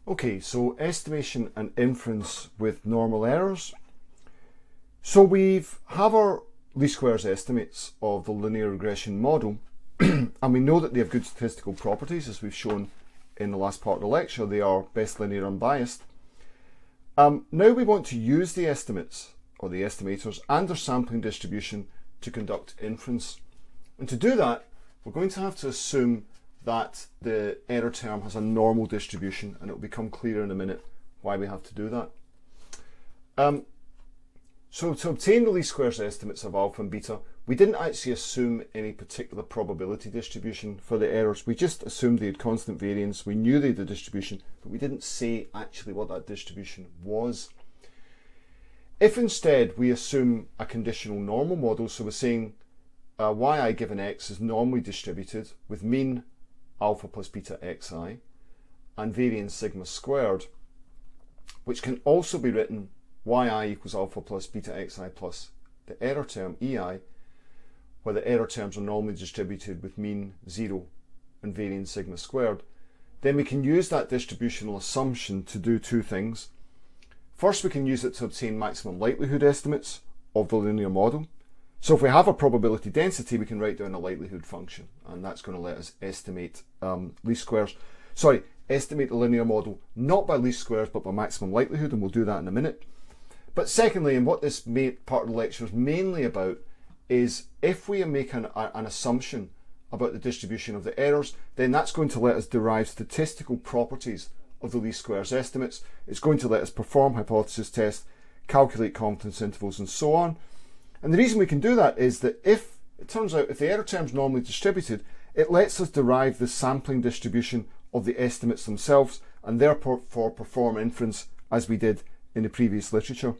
Okay, so estimation and inference with normal errors. So we have our least squares estimates of the linear regression model, and we know that they have good statistical properties, as we've shown in the last part of the lecture. They are best linear unbiased. Now we want to use the estimates, or the estimators, and their sampling distribution to conduct inference. And to do that, we're going to have to assume that the error term has a normal distribution, and it will become clear in a minute why we have to do that. So to obtain the least squares estimates of alpha and beta, we didn't actually assume any particular probability distribution for the errors. We just assumed they had constant variance. We knew they had a distribution, but we didn't say actually what that distribution was. If instead we assume a conditional normal model, so we're saying yi given x is normally distributed with mean alpha plus beta xi and variance sigma squared, which can also be written yi equals alpha plus beta xi plus the error term ei, where the error terms are normally distributed with mean 0 and variance sigma squared, then we can use that distributional assumption to do two things. First, we can use it to obtain maximum likelihood estimates of the linear model. So if we have a probability density, we can write down a likelihood function, and that's going to let us estimate estimate the linear model not by least squares but by maximum likelihood, and we'll do that in a minute. But secondly, and what this part of the lecture is mainly about, is if we make an assumption about the distribution of the errors, then that's going to let us derive statistical properties of the least squares estimates. It's going to let us perform hypothesis tests, calculate confidence intervals, and so on. And the reason we can do that is that if it turns out if the error term is normally distributed, it lets us derive the sampling distribution of the estimates themselves, and therefore perform inference as we did in the previous literature.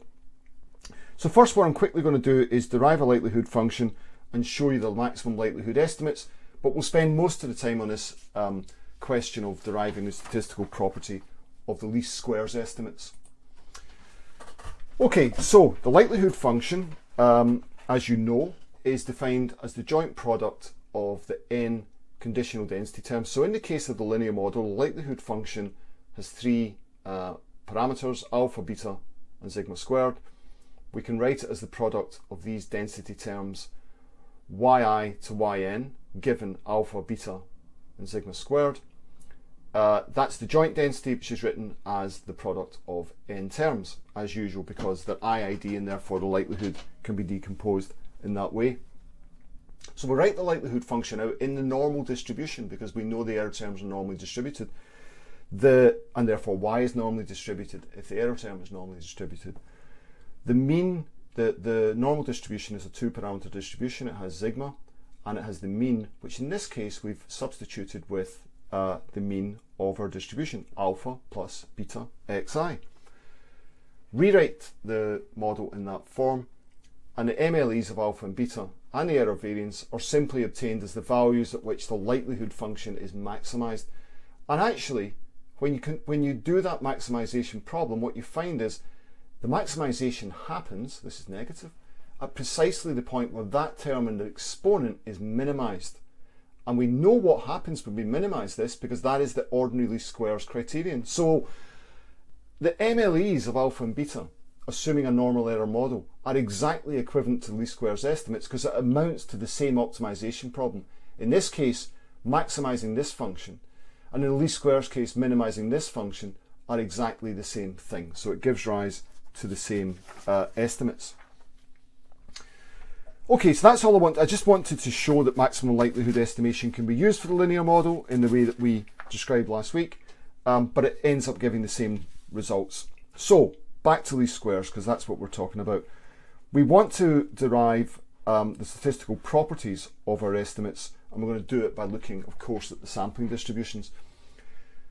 So first, what I'm quickly going to do is derive a likelihood function and show you the maximum likelihood estimates, but we'll spend most of the time on this question of deriving the statistical property of the least squares estimates. Okay, so the likelihood function, as you know, is defined as the joint product of the n conditional density terms. So in the case of the linear model, the likelihood function has three parameters, alpha, beta, and sigma squared. We can write it as the product of these density terms yi to yn, given alpha, beta, and sigma squared. That's the joint density, which is written as the product of n terms, as usual, because they're IID and therefore the likelihood can be decomposed in that way. So we write the likelihood function out in the normal distribution because we know the error terms are normally distributed, and therefore y is normally distributed if the error term is normally distributed. The mean, the normal distribution is a two-parameter distribution. It has sigma and it has the mean, which in this case we've substituted with the mean of our distribution, alpha plus beta xi. Rewrite the model in that form, and the MLEs of alpha and beta and the error variance are simply obtained as the values at which the likelihood function is maximized. And actually, when you do that maximization problem, what you find is the maximization happens, this is negative, at precisely the point where that term in the exponent is minimized. And we know what happens when we minimize this because that is the ordinary least squares criterion. So the MLEs of alpha and beta, assuming a normal error model, are exactly equivalent to least squares estimates because it amounts to the same optimization problem. In this case, maximizing this function, and in the least squares case, minimizing this function, are exactly the same thing. So it gives rise to the same estimates. Okay, so that's all I want. I just wanted to show that maximum likelihood estimation can be used for the linear model in the way that we described last week, but it ends up giving the same results. So back to least squares, because that's what we're talking about. We want to derive the statistical properties of our estimates, and we're going to do it by looking, of course, at the sampling distributions.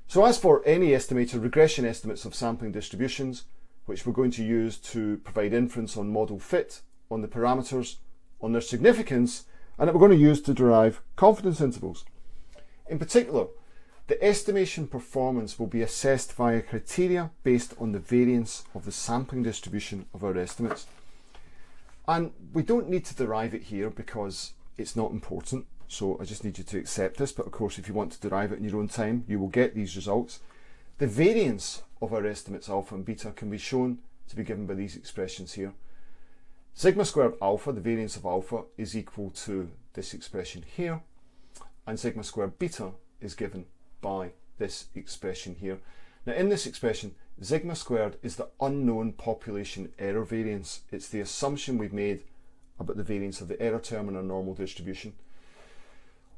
So as for any estimator, regression estimates of sampling distributions, which we're going to use to provide inference on model fit, on the parameters, on their significance, and that we're going to use to derive confidence intervals. In particular, the estimation performance will be assessed via criteria based on the variance of the sampling distribution of our estimates. And we don't need to derive it here because it's not important, so I just need you to accept this, but of course if you want to derive it in your own time, you will get these results. The variance of our estimates alpha and beta can be shown to be given by these expressions here. Sigma squared alpha, the variance of alpha, is equal to this expression here, and sigma squared beta is given by this expression here. Now in this expression, sigma squared is the unknown population error variance. It's the assumption we've made about the variance of the error term in our normal distribution.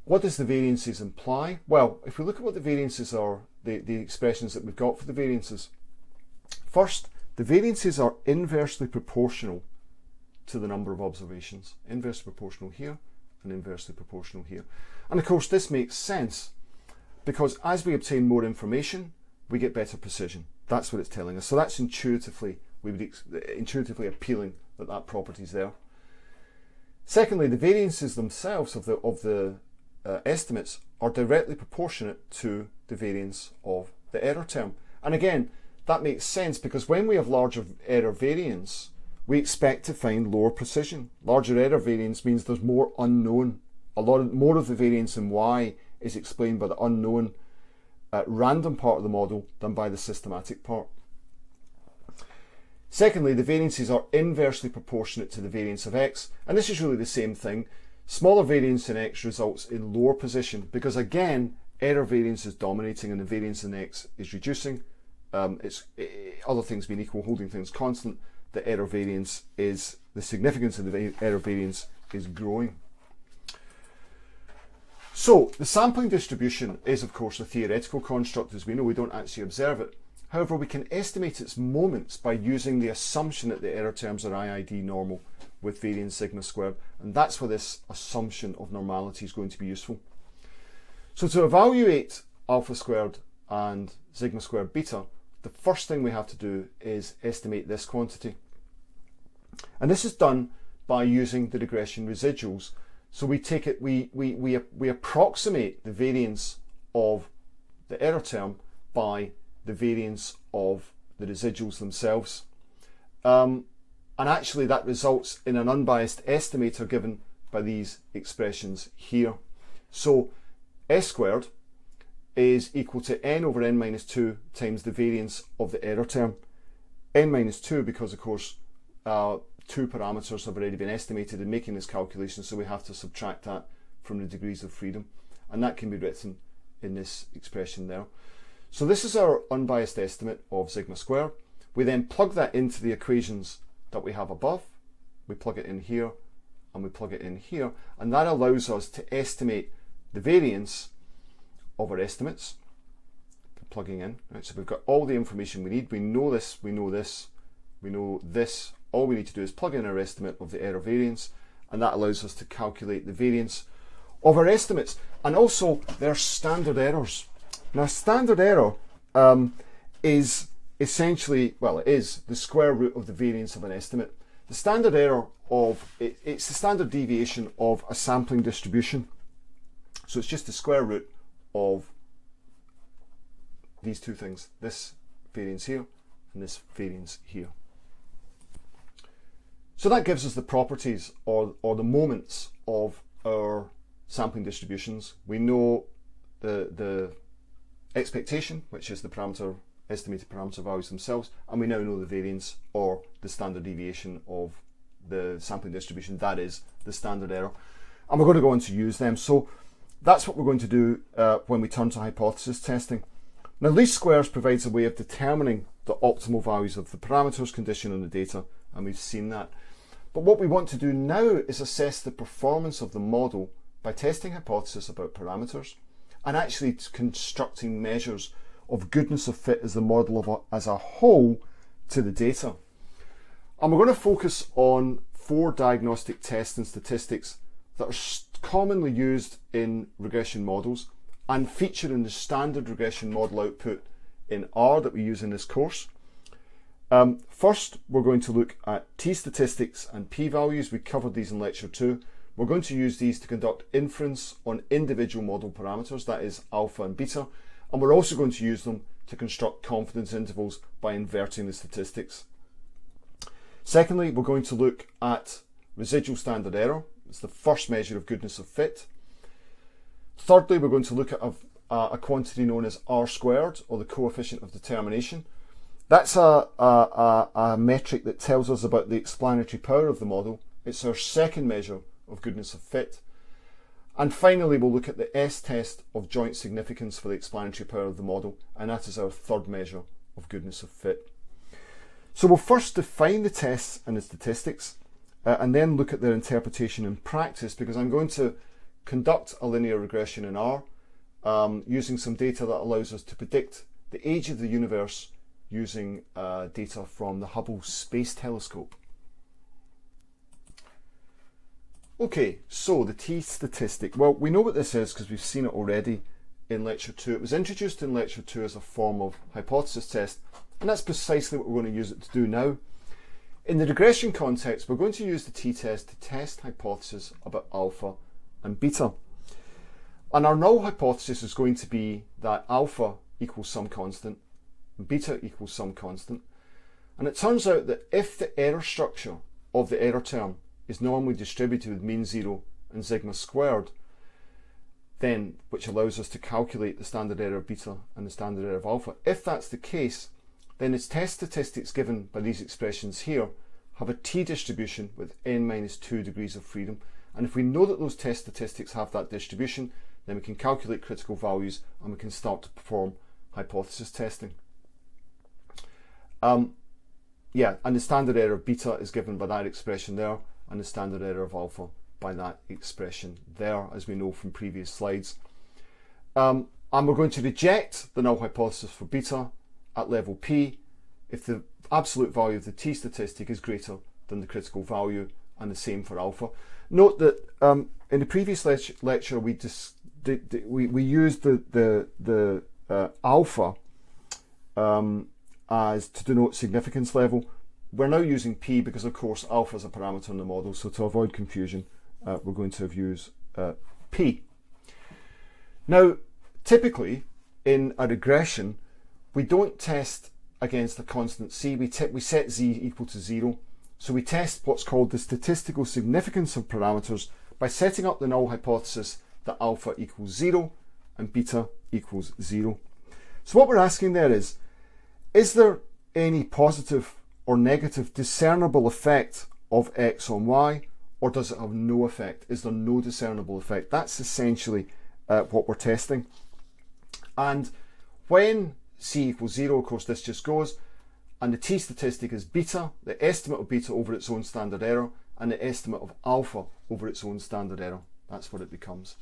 What does the variances imply? Well, if we look at what the variances are, the expressions that we've got for the variances, first, the variances are inversely proportional to the number of observations. Inversely proportional here and inversely proportional here. And of course this makes sense because as we obtain more information, we get better precision. That's what it's telling us. So that's intuitively appealing that property is there. Secondly, the variances themselves of the estimates are directly proportionate to the variance of the error term. And again, that makes sense because when we have larger error variance, we expect to find lower precision. Larger error variance means there's more unknown. More of the variance in y is explained by the unknown random part of the model than by the systematic part. Secondly, the variances are inversely proportionate to the variance of x, and this is really the same thing. Smaller variance in x results in lower precision because again, error variance is dominating and the variance in x is reducing. Other things being equal, holding things constant, the error variance is, the significance of the error variance is growing. So the sampling distribution is of course a theoretical construct. As we know, we don't actually observe it. However, we can estimate its moments by using the assumption that the error terms are IID normal with variance sigma squared, and that's where this assumption of normality is going to be useful. So to evaluate alpha squared and sigma squared beta, the first thing we have to do is estimate this quantity. And this is done by using the regression residuals. So we take it, we approximate the variance of the error term by the variance of the residuals themselves. And actually that results in an unbiased estimator given by these expressions here. So S squared is equal to n over n minus 2 times the variance of the error term. N minus 2 because of course two parameters have already been estimated in making this calculation, so we have to subtract that from the degrees of freedom, and that can be written in this expression there. So this is our unbiased estimate of sigma squared. We then plug that into the equations that we have above. We plug it in here and we plug it in here, and that allows us to estimate the variance of our estimates. Plugging in, right? So we've got all the information we need. We know this, we know this, we know this. All we need to do is plug in our estimate of the error variance, and that allows us to calculate the variance of our estimates and also their standard errors. Now, standard error is essentially, well, it is the square root of the variance of an estimate. The standard error it's the standard deviation of a sampling distribution. So it's just the square root of these two things, this variance here and this variance here. So that gives us the properties or the moments of our sampling distributions. We know the expectation, which is the estimated parameter values themselves, and we now know the variance or the standard deviation of the sampling distribution, that is the standard error. And we're going to go on to use them. So that's what we're going to do when we turn to hypothesis testing. Now, least squares provides a way of determining the optimal values of the parameters conditioned on the data, and we've seen that. But what we want to do now is assess the performance of the model by testing hypotheses about parameters and actually constructing measures of goodness of fit as the model as a whole to the data. And we're going to focus on 4 diagnostic tests and statistics that are commonly used in regression models and feature in the standard regression model output in R that we use in this course. First, we're going to look at t-statistics and p-values. We covered these in lecture 2. We're going to use these to conduct inference on individual model parameters, that is alpha and beta, and we're also going to use them to construct confidence intervals by inverting the statistics. Secondly, we're going to look at residual standard error. It's the first measure of goodness of fit. Thirdly, we're going to look at a quantity known as R squared, or the coefficient of determination. That's a metric that tells us about the explanatory power of the model. It's our second measure of goodness of fit. And finally, we'll look at the S-test of joint significance for the explanatory power of the model, and that is our third measure of goodness of fit. So we'll first define the tests and the statistics, and then look at their interpretation in practice, because I'm going to conduct a linear regression in R using some data that allows us to predict the age of the universe using data from the Hubble Space Telescope. Okay, so the t-statistic. Well, we know what this is because we've seen it already in Lecture 2. It was introduced in Lecture 2 as a form of hypothesis test, and that's precisely what we're going to use it to do now. In the regression context, we're going to use the t-test to test hypotheses about alpha and beta. And our null hypothesis is going to be that alpha equals some constant and beta equals some constant. And it turns out that if the error structure of the error term is normally distributed with mean zero and sigma squared, then, which allows us to calculate the standard error of beta and the standard error of alpha, if that's the case, then its test statistics given by these expressions here have a t-distribution with n-2 degrees of freedom. And if we know that those test statistics have that distribution, then we can calculate critical values and we can start to perform hypothesis testing. And the standard error of beta is given by that expression there, and the standard error of alpha by that expression there, as we know from previous slides. And we're going to reject the null hypothesis for beta at level p if the absolute value of the t-statistic is greater than the critical value, and the same for alpha. Note that in the previous lecture we used the alpha as to denote significance level. We're now using p because, of course, alpha is a parameter in the model, so to avoid confusion, we're going to use p. Now, typically, in a regression, we don't test against a constant c. We set z equal to 0. So we test what's called the statistical significance of parameters by setting up the null hypothesis that alpha equals 0 and beta equals 0. So what we're asking there is there any positive or negative discernible effect of x on y, or does it have no effect? Is there no discernible effect? That's essentially what we're testing. And when c equals 0, of course this just goes, and the t-statistic is beta, the estimate of beta over its own standard error, and the estimate of alpha over its own standard error. That's what it becomes.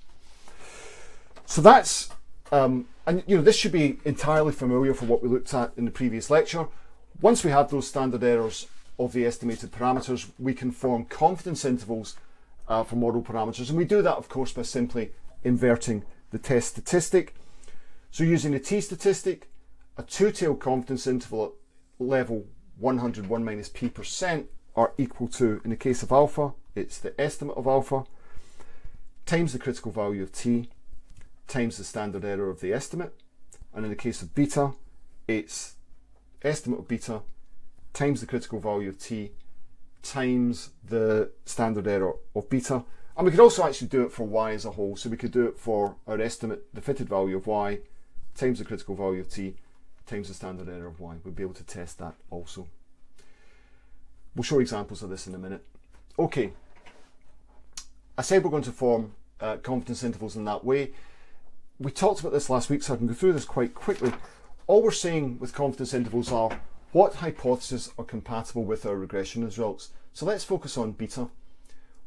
So that's, and this should be entirely familiar for what we looked at in the previous lecture. Once we have those standard errors of the estimated parameters, we can form confidence intervals for model parameters. And we do that, of course, by simply inverting the test statistic. So using the t-statistic, a two-tailed confidence interval at level 101 minus p% are equal to, in the case of alpha, it's the estimate of alpha times the critical value of t times the standard error of the estimate. And in the case of beta, it's estimate of beta times the critical value of t times the standard error of beta. And we could also actually do it for y as a whole. So we could do it for our estimate, the fitted value of y, times the critical value of t, times the standard error of y. We'll be able to test that also. We'll show examples of this in a minute. Okay, I said we're going to form confidence intervals in that way. We talked about this last week, so I can go through this quite quickly. All we're saying with confidence intervals are what hypotheses are compatible with our regression results. So let's focus on beta.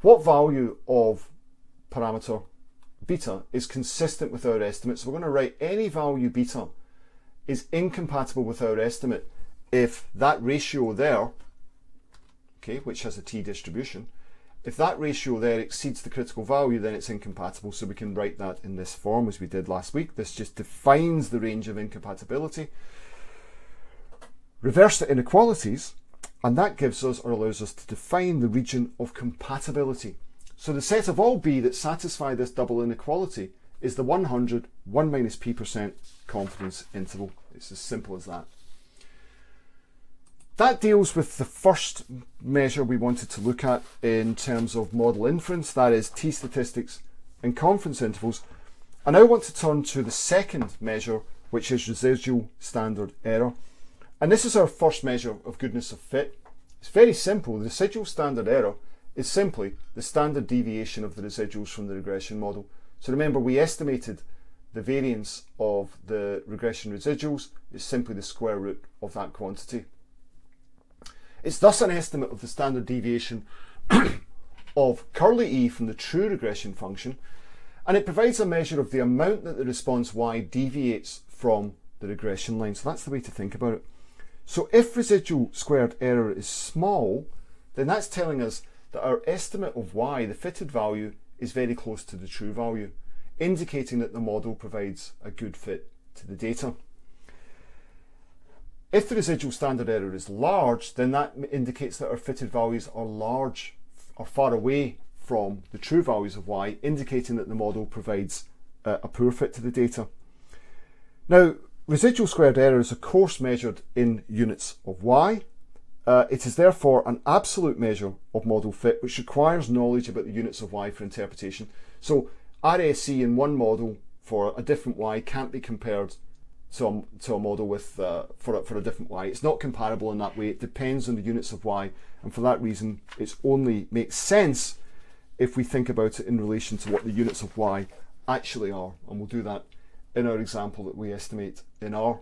What value of parameter beta is consistent with our estimate? So we're going to write any value beta is incompatible with our estimate if that ratio there, okay, which has a t distribution, if that ratio there exceeds the critical value, then it's incompatible. So we can write that in this form as we did last week. This just defines the range of incompatibility. Reverse the inequalities, and that gives us, or allows us to define the region of compatibility. So the set of all b that satisfy this double inequality is the 100 1 minus p% confidence interval. It's as simple as that. That deals with the first measure we wanted to look at in terms of model inference, that is t-statistics and confidence intervals. I now want to turn to the second measure, which is residual standard error. And this is our first measure of goodness of fit. It's very simple. The residual standard error is simply the standard deviation of the residuals from the regression model. So remember, we estimated the variance of the regression residuals is simply the square root of that quantity. It's thus an estimate of the standard deviation of curly E from the true regression function, and it provides a measure of the amount that the response Y deviates from the regression line. So that's the way to think about it. So if residual squared error is small, then that's telling us that our estimate of Y, the fitted value, is very close to the true value, indicating that the model provides a good fit to the data. If the residual standard error is large, then that indicates that our fitted values are large, or far away from the true values of Y, indicating that the model provides a poor fit to the data. Now, residual squared error is of course measured in units of Y. It is therefore an absolute measure of model fit, which requires knowledge about the units of Y for interpretation. So RSE in one model for a different Y can't be compared to a model with for a different Y. It's not comparable in that way. It depends on the units of Y, and for that reason it only makes sense if we think about it in relation to what the units of Y actually are, and we'll do that in our example that we estimate in R.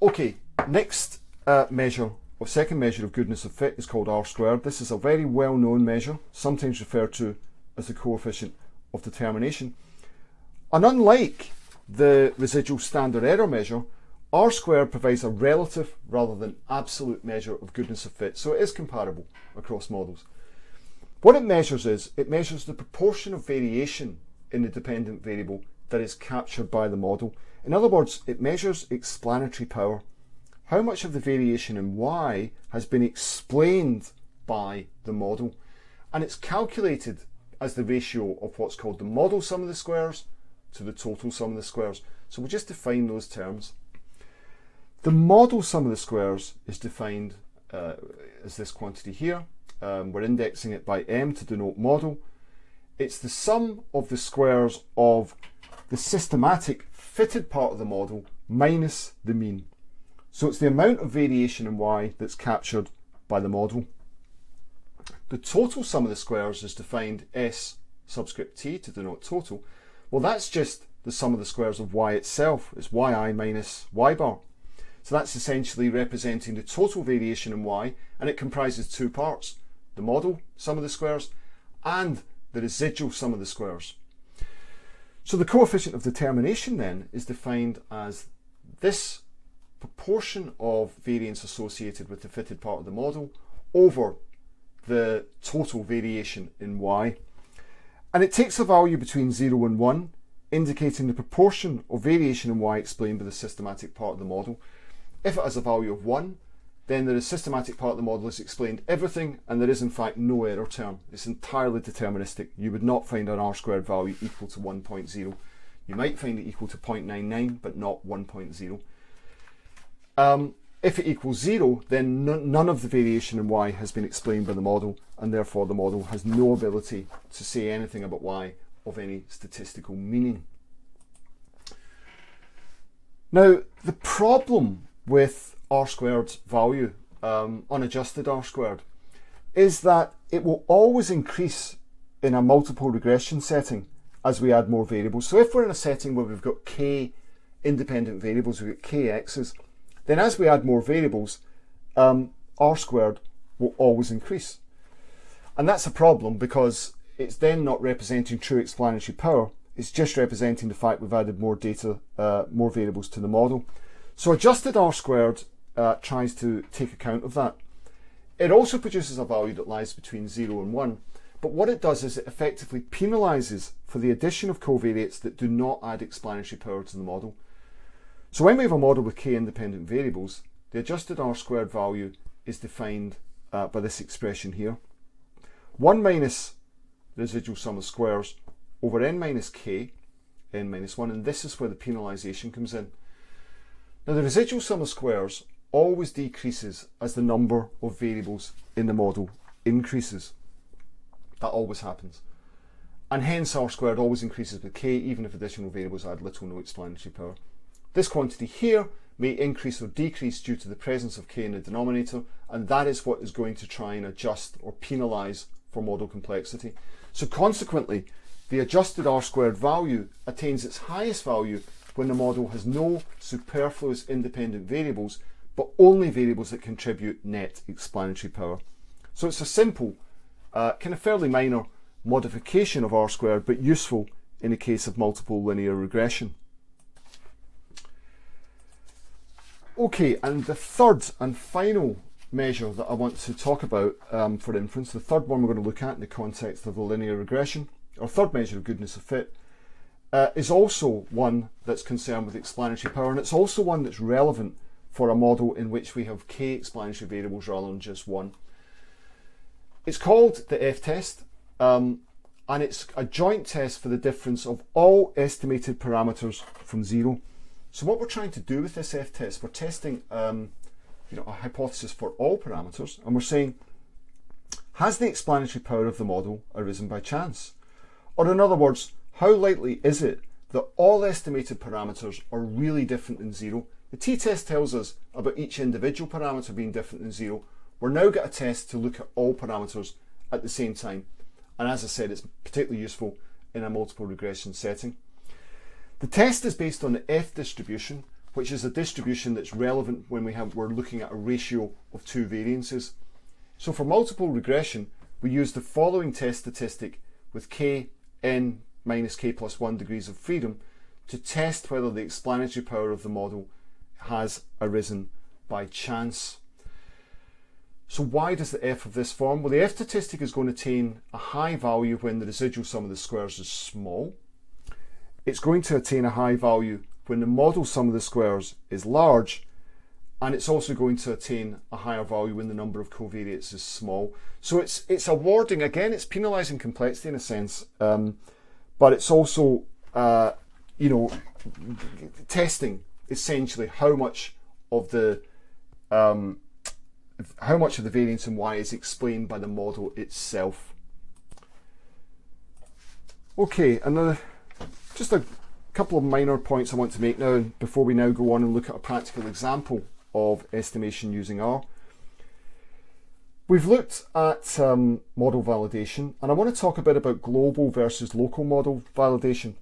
Okay, next measure, or second measure of goodness of fit, is called R squared. This is a very well-known measure, sometimes referred to as the coefficient of determination. And unlike the residual standard error measure, R squared provides a relative rather than absolute measure of goodness of fit, so it is comparable across models. What it measures is, it measures the proportion of variation in the dependent variable that is captured by the model. In other words, it measures explanatory power. How much of the variation in Y has been explained by the model, and it's calculated as the ratio of what's called the model sum of the squares to the total sum of the squares. So we'll just define those terms. The model sum of the squares is defined as this quantity here. We're indexing it by M to denote model. It's the sum of the squares of the systematic fitted part of the model minus the mean. So it's the amount of variation in Y that's captured by the model. The total sum of the squares is defined S subscript T to denote total. Well, that's just the sum of the squares of Y itself. It's Yi minus Y bar. So that's essentially representing the total variation in Y, and it comprises two parts: the model sum of the squares and the residual sum of the squares. So the coefficient of determination then is defined as this proportion of variance associated with the fitted part of the model over the total variation in Y. And it takes a value between 0 and 1, indicating the proportion of variation in Y explained by the systematic part of the model. If it has a value of 1, then the systematic part of the model has explained everything, and there is in fact no error term. It's entirely deterministic. You would not find an R squared value equal to 1.0. You might find it equal to 0.99, but not 1.0. If it equals 0, then none of the variation in Y has been explained by the model, and therefore the model has no ability to say anything about Y of any statistical meaning. Now, the problem with R squared value, unadjusted R squared, is that it will always increase in a multiple regression setting as we add more variables. So if we're in a setting where we've got k independent variables, we've got k x's, then as we add more variables, R squared will always increase. And that's a problem because it's then not representing true explanatory power. It's just representing the fact we've added more data, more variables to the model. So adjusted R squared tries to take account of that. It also produces a value that lies between 0 and 1, but what it does is it effectively penalises for the addition of covariates that do not add explanatory power to the model. So when we have a model with k independent variables, the adjusted R squared value is defined by this expression here. 1 minus the residual sum of squares over n minus k, n minus 1, and this is where the penalisation comes in. Now the residual sum of squares always decreases as the number of variables in the model increases. That always happens. and hence R squared always increases with k, even if additional variables add little or no explanatory power. This quantity here may increase or decrease due to the presence of k in the denominator, and that is what is going to try and adjust or penalise for model complexity. So consequently, the adjusted R squared value attains its highest value when the model has no superfluous independent variables, but only variables that contribute net explanatory power. So it's a simple, kind of fairly minor modification of R squared, but useful in the case of multiple linear regression. Okay, and the third and final measure that I want to talk about for inference, the third one we're going to look at in the context of the linear regression, our third measure of goodness of fit, is also one that's concerned with explanatory power, and it's also one that's relevant for a model in which we have k explanatory variables rather than just one. It's called the f-test, and it's a joint test for the difference of all estimated parameters from 0. So what we're trying to do with this f-test, we're testing a hypothesis for all parameters, and we're saying, has the explanatory power of the model arisen by chance? Or in other words, how likely is it that all estimated parameters are really different than 0? The t-test tells us about each individual parameter being different than 0. We're now got a test to look at all parameters at the same time. And as I said, it's particularly useful in a multiple regression setting. The test is based on the F distribution, which is a distribution that's relevant when we're looking at a ratio of two variances. So for multiple regression, we use the following test statistic with k n minus k plus 1 degrees of freedom to test whether the explanatory power of the model has arisen by chance. So why does the f of this form? Well, the f statistic is going to attain a high value when the residual sum of the squares is small. It's going to attain a high value when the model sum of the squares is large, and it's also going to attain a higher value when the number of covariates is small. So it's awarding, again, it's penalising complexity in a sense, but it's also testing essentially how much of the variance and y is explained by the model itself. Okay, and just a couple of minor points I want to make now before we now go on and look at a practical example of estimation using R. We've looked at model validation, and I want to talk a bit about global versus local model validation.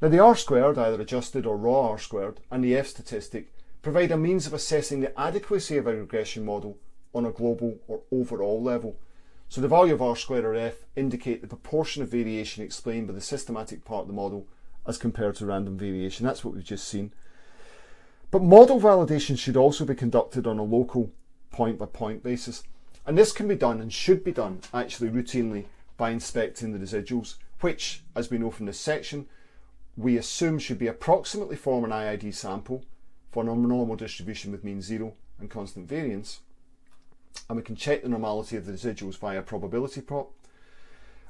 Now, the R squared, either adjusted or raw R squared, and the F statistic provide a means of assessing the adequacy of a regression model on a global or overall level. So the value of R squared or F indicate the proportion of variation explained by the systematic part of the model as compared to random variation. That's what we've just seen. But model validation should also be conducted on a local point-by-point basis. And this can be done and should be done actually routinely by inspecting the residuals, which, as we know from this section, we assume should be approximately form an IID sample for a normal distribution with mean 0 and constant variance. And we can check the normality of the residuals via probability prop.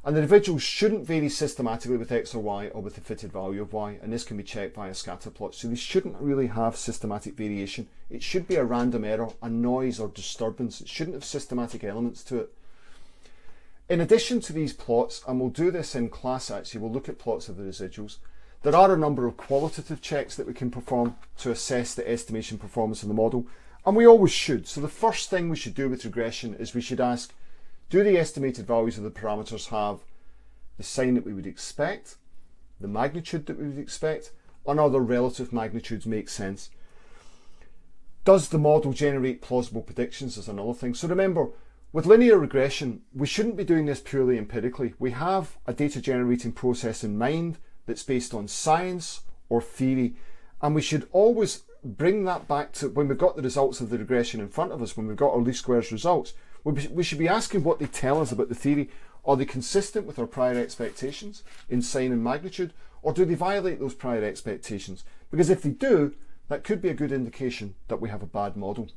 And the residuals shouldn't vary systematically with x or y or with the fitted value of y, and this can be checked via scatter plots. So they shouldn't really have systematic variation. It should be a random error, a noise or disturbance. It shouldn't have systematic elements to it. In addition to these plots, and we'll do this in class actually, we'll look at plots of the residuals, there are a number of qualitative checks that we can perform to assess the estimation performance of the model, and we always should. So the first thing we should do with regression is we should ask, do the estimated values of the parameters have the sign that we would expect, the magnitude that we would expect, and other relative magnitudes make sense? Does the model generate plausible predictions is another thing. So remember, with linear regression, we shouldn't be doing this purely empirically. We have a data generating process in mind that's based on science or theory, and we should always bring that back to when we've got the results of the regression in front of us, when we've got our least squares results, we should be asking what they tell us about the theory. Are they consistent with our prior expectations in sign and magnitude, or do they violate those prior expectations? Because if they do, that could be a good indication that we have a bad model.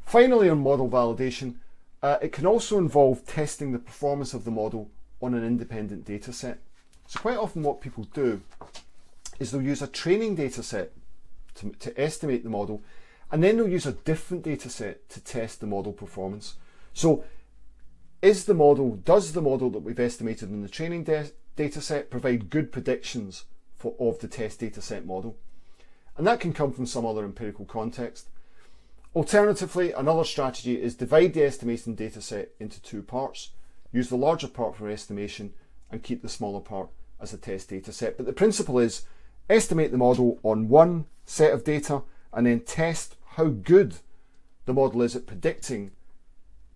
Finally, on model validation, it can also involve testing the performance of the model on an independent data set. So quite often what people do is they'll use a training data set to estimate the model, and then they'll use a different data set to test the model performance. So does the model that we've estimated in the training data set provide good predictions of the test data set model? And that can come from some other empirical context. Alternatively, another strategy is divide the estimation data set into two parts. Use the larger part for estimation and keep the smaller part as a test data set. But the principle is estimate the model on one set of data and then test how good the model is at predicting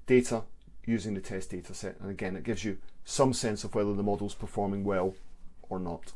data using the test data set. And again, it gives you some sense of whether the model's performing well or not.